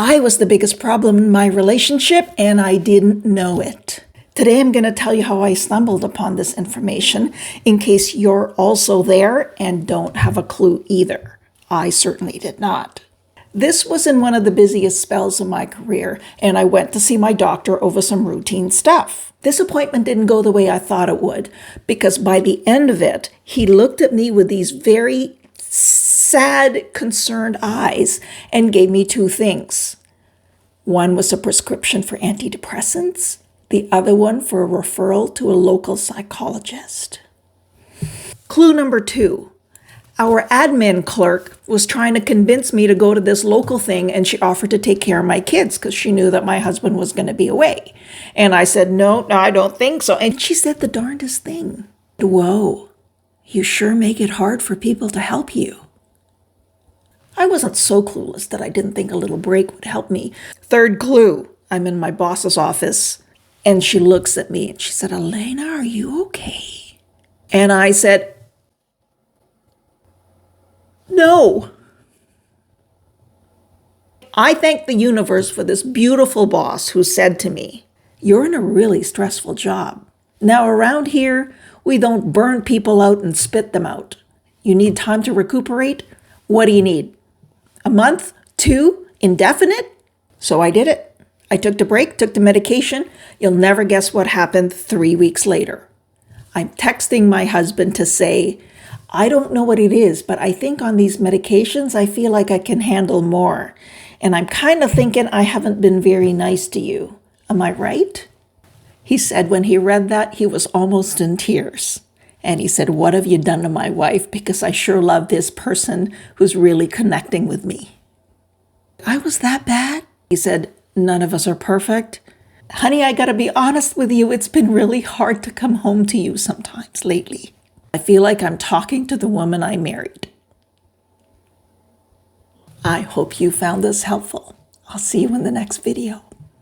I was the biggest problem in my relationship and I didn't know it. Today I'm going to tell you how I stumbled upon this information in case you're also there and don't have a clue either. I certainly did not. This was in one of the busiest spells of my career, and I went to see my doctor over some routine stuff. This appointment didn't go the way I thought it would, because by the end of it, he looked at me with these very sad, concerned eyes and gave me two things. One was a prescription for antidepressants, the other one for a referral to a local psychologist. Clue number 2. Our admin clerk was trying to convince me to go to this local thing, and she offered to take care of my kids because she knew that my husband was going to be away. And I said, no, I don't think so. And she said the darndest thing. Whoa, you sure make it hard for people to help you. I wasn't so clueless that I didn't think a little break would help me. Third clue, I'm in my boss's office, and she looks at me and she said, Elena, are you okay? And I said, no. I thank the universe for this beautiful boss who said to me, you're in a really stressful job. Now around here, we don't burn people out and spit them out. You need time to recuperate? What do you need? A month? 2? Indefinite? So I did it. I took the break, took the medication. You'll never guess what happened 3 weeks later. I'm texting my husband to say, I don't know what it is, but I think on these medications, I feel like I can handle more. And I'm kind of thinking I haven't been very nice to you. Am I right? He said when he read that, he was almost in tears. And he said, what have you done to my wife? Because I sure love this person who's really connecting with me. I was that bad? He said, none of us are perfect. Honey, I gotta be honest with you. It's been really hard to come home to you sometimes lately. I feel like I'm talking to the woman I married. I hope you found this helpful. I'll see you in the next video.